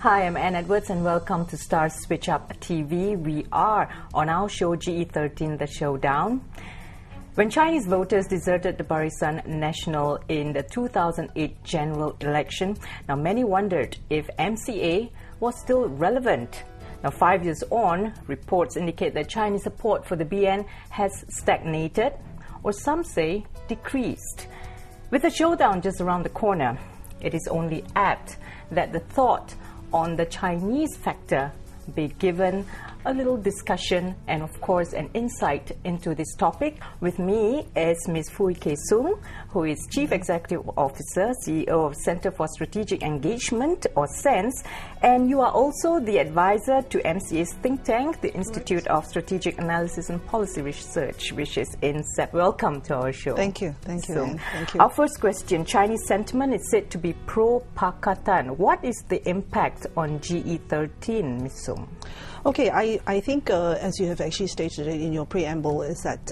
Hi, I'm Ann Edwards and welcome to Star Switch Up TV. We are on our show GE13, The Showdown. When Chinese voters deserted the Barisan Nasional in the 2008 general election, now many wondered if MCA was still relevant. Now 5 years on, reports indicate that Chinese support for the BN has stagnated, or some say decreased. With the showdown just around the corner, it is only apt that the thought on the Chinese factor be given a little discussion and of course an insight into this topic. With me is Ms. Soong, who is Chief Executive Officer, CEO of Centre for Strategic Engagement, or SENS, and you are also the advisor to MCA's think tank, the Institute of Strategic Analysis and Policy Research, which is INSEP. Welcome to our show. Thank you. Thank you, Anne. Thank you. Our first question, Chinese sentiment is said to be pro-Pakatan. What is the impact on GE13, Ms. Soong? Okay, I think as you have actually stated it in your preamble, is that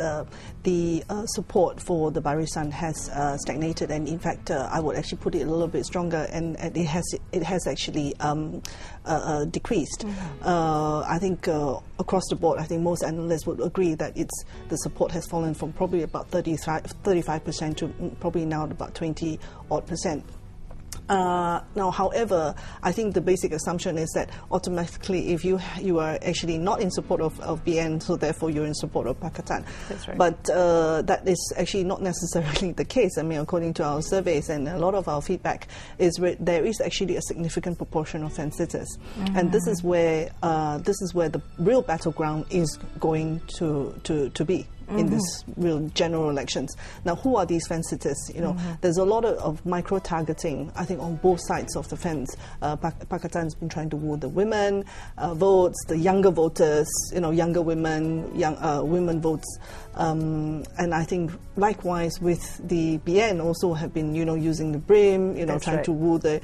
the support for the Barisan has stagnated, and in fact I would actually put it a little bit stronger, and it has actually decreased. I think across the board, I think most analysts would agree that the support has fallen from probably about 35% to probably now about 20-odd%. Now, however, I think the basic assumption is that automatically, if you are actually not in support of BN, so therefore you're in support of Pakatan. That's right. But that is actually not necessarily the case. I mean, according to our surveys and a lot of our feedback, there is actually a significant proportion of fence-sitters, and this is where the real battleground is going to be. In this real general elections. Now, who are these fence-sitters? You know, there's a lot of micro-targeting, I think, on both sides of the fence. Pakatan's been trying to woo the women votes, the younger voters, younger women, women votes. And I think likewise with the BN also have been, using the BRIM, trying to woo the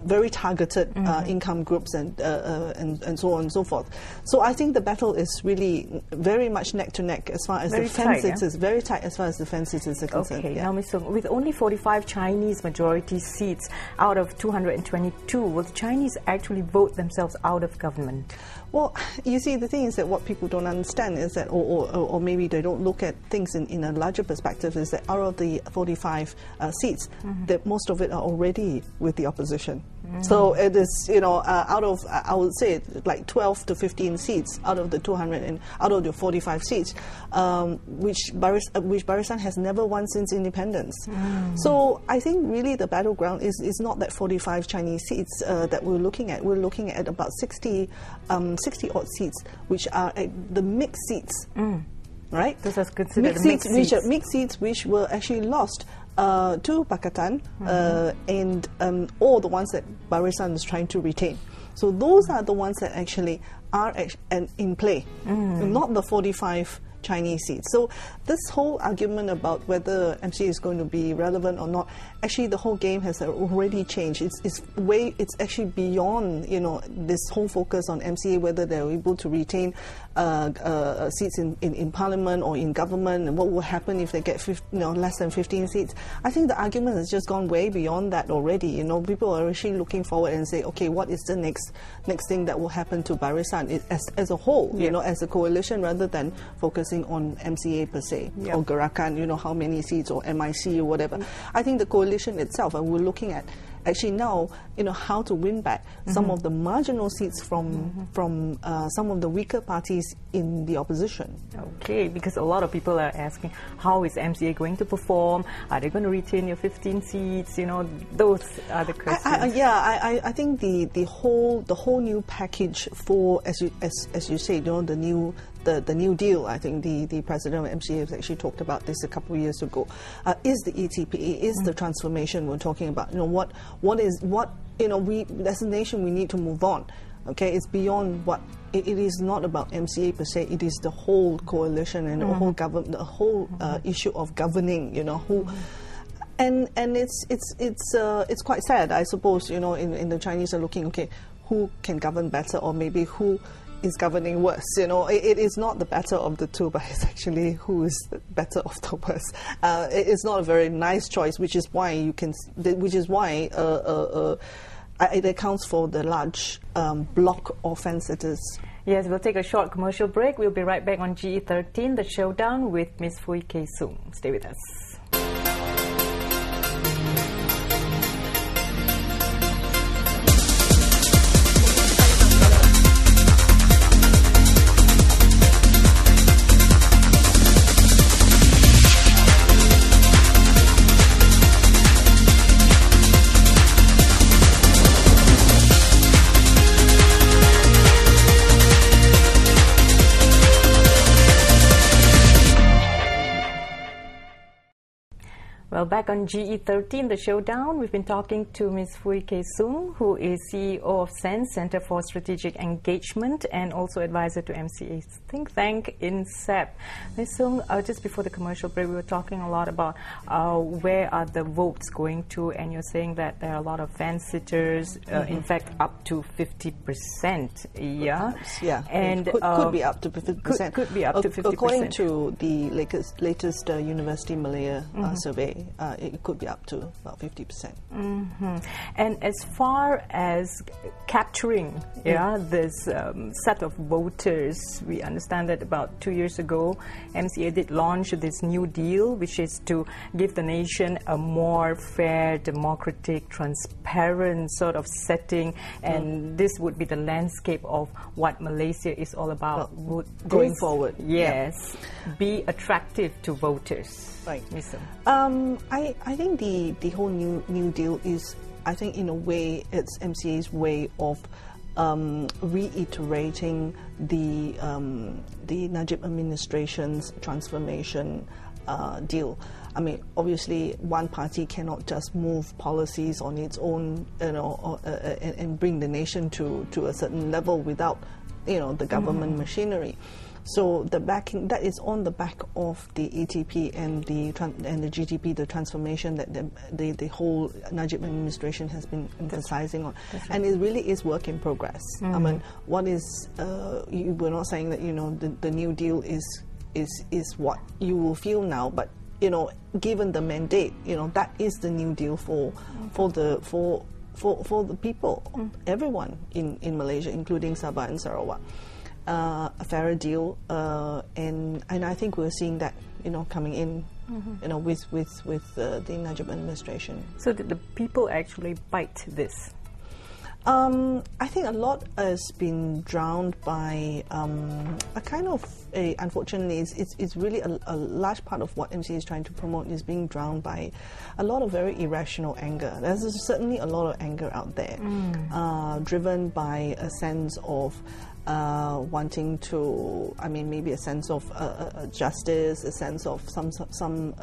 very targeted income groups and so on and so forth. So I think the battle is really very much neck to neck as far as the fence-sitters, very tight as far as the fence-sitters are concerned. Okay, now Ms. Soong, with only 45 Chinese majority seats out of 222, will the Chinese actually vote themselves out of government? Well, you see, the thing is that what people don't understand is that, or maybe they don't look at things in a larger perspective, is that out of the 45 seats, that most of it are already with the opposition. So it is, out of, I would say, like 12 to 15 seats out of the 200 and out of the 45 seats, which Barisan has never won since independence. So I think really the battleground is not that 45 Chinese seats that we're looking at. We're looking at about 60-odd seats, which are the mixed seats. Right? This is considered mixed seats. Mixed seats which were actually lost to Pakatan and all the ones that Barisan is trying to retain. So those are the ones that actually are in play, not the 45 Chinese seats. So this whole argument about whether MCA is going to be relevant or not, actually the whole game has already changed. It's actually beyond this whole focus on MCA, whether they're able to retain seats in parliament or in government, and what will happen if they get less than 15 seats. I think the argument has just gone way beyond that already. People are actually looking forward and say, okay, what is the next thing that will happen to Barisan as a whole, as a coalition, rather than focusing on MCA per se, or Gerakan, how many seats, or MIC or whatever. I think the coalition itself, and we're looking at actually now, how to win back some of the marginal seats from some of the weaker parties in the opposition. Okay, because a lot of people are asking, how is MCA going to perform? Are they going to retain your 15 seats? Those are the questions. I think the whole new package for, as you say, the new deal. I think the president of MCA has actually talked about this a couple of years ago. Is the ETPA, is the transformation we're talking about? We as a nation, we need to move on. Okay, it's beyond what it is. Not about MCA per se. It is the whole coalition and the whole issue of governing. And it's quite sad, I suppose. In the Chinese are looking, okay, who can govern better, or maybe who is governing worse. You know, it is not the better of the two, but it's actually who is the better of the worst. It's not a very nice choice, which is why it accounts for the large block of fence sitters. Yes, we'll take a short commercial break. We'll be right back on GE13, The Showdown, with Ms. Fui K. Soong. Stay with us. Well, back on GE13, The Showdown, we've been talking to Ms. Fui K. Soong, who is CEO of SENS, Center for Strategic Engagement, and also advisor to MCA's think tank in SEP. Ms. Soong, just before the commercial break, we were talking a lot about where are the votes going to, and you're saying that there are a lot of fence sitters, in fact, up to 50%. Yeah, yeah, and could be up to 50%. Could be up to 50%. According to the latest University Malaya survey. It could be up to about 50%. And as far as capturing this set of voters, we understand that about 2 years ago, MCA did launch this new deal, which is to give the nation a more fair, democratic, transparent sort of setting, and this would be the landscape of what Malaysia is all about going forward. Yes, be attractive to voters. Right. Ms. Soong. I think the whole new deal is, I think in a way, it's MCA's way of reiterating the Najib administration's transformation deal. I mean, obviously, one party cannot just move policies on its own, and bring the nation to a certain level without, the government machinery. So the backing that is on the back of the ATP and the GDP, the transformation that the whole Najib administration has been emphasizing on, and it really is work in progress. I mean, what is we're not saying that the new deal is what you will feel now, but given the mandate, that is the new deal for the people, everyone in Malaysia, including Sabah and Sarawak. A fairer deal, and I think we're seeing that coming in, with the Najib administration. So did the people actually bite this? I think a lot has been drowned by a kind of unfortunately, it's really a large part of what MCA is trying to promote is being drowned by a lot of very irrational anger. There's certainly a lot of anger out there, driven by a sense of wanting to, maybe a sense of justice, a sense of some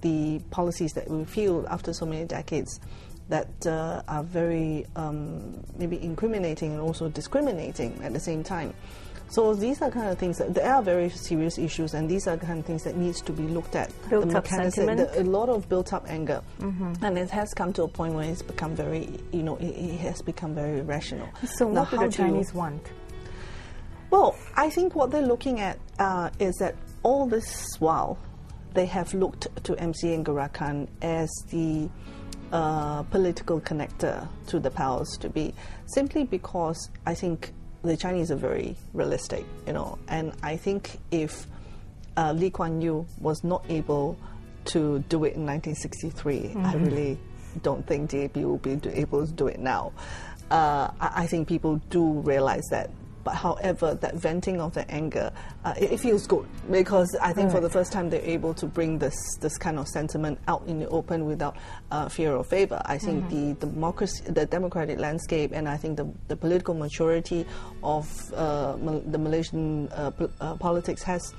the policies that we feel after so many decades that are very maybe incriminating and also discriminating at the same time. So these are kind of things that there are very serious issues, and these are the kind of things that needs to be looked at. Built-up sentiment, a lot of built-up anger, and it has come to a point where it's become very, it has become very irrational. So now, what do the Chinese want? Well, I think what they're looking at is that all this while they have looked to MCA and Gerakan as the political connector to the powers to be, simply because I think the Chinese are very realistic, and I think if Lee Kuan Yew was not able to do it in 1963, I really don't think DAP will be able to do it now. I think people do realize that. But however, that venting of the anger, it feels good, because I think for the first time they're able to bring this kind of sentiment out in the open without fear or favor. I think the democratic landscape, and I think the political maturity of the Malaysian politics has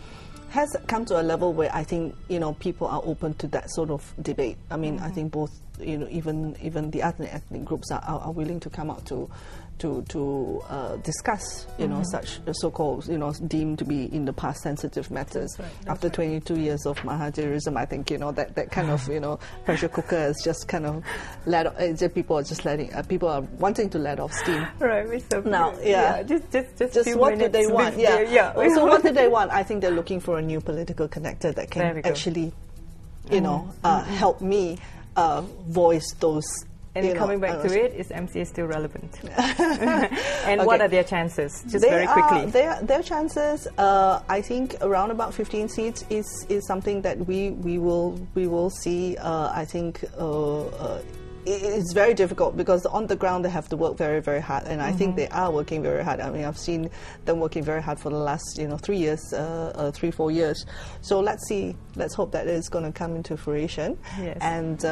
has come to a level where I think, you know, people are open to that sort of debate. I mean, I think both, you know, even the other ethnic groups are willing to come out to discuss, you know, such so-called, you know, deemed to be in the past sensitive matters. That's After 22 years of Mahajirism, I think, you know, that kind of, you know, pressure cooker is just kind of people are just people are wanting to let off steam. Right, now, just few what do they minutes want? before- Yeah. So what do they want? I think they're looking for a new political connector that There we can go. actually, you know, help me voice those. And you know, coming back to it, is MCA still relevant? And what Okay. are their chances? Just very quickly. Their chances, I think, around about 15 seats is something that we will see. I think it's very difficult because on the ground they have to work very, very hard, and I think they are working very hard. I mean, I've seen them working very hard for the last 3-4 years. So let's see. Let's hope that it's going to come into fruition. Yes. And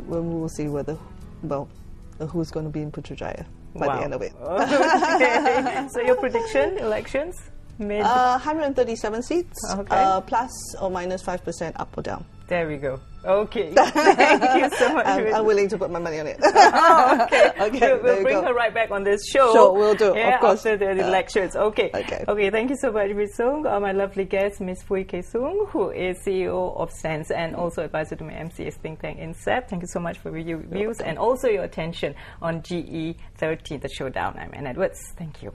we will see who's going to be in Putrajaya by the end of it. Okay. So your prediction, elections? 137 seats, Okay. plus or minus 5% up or down. There we go. Okay. Thank you so much. I'm willing to put my money on it. Oh, okay. Okay, We'll there you bring go. her right back on this show. Sure, we'll do, Yeah, of course. after the elections. Okay. Okay. Thank you so much, Ms. Soong. My lovely guest, Ms. Pui K. Soong, who is CEO of SENSE and also advisor to my MCA's think tank INSEP. Thank you so much for your views and also your attention on GE13, the Showdown. I'm Anne Edwards. Thank you.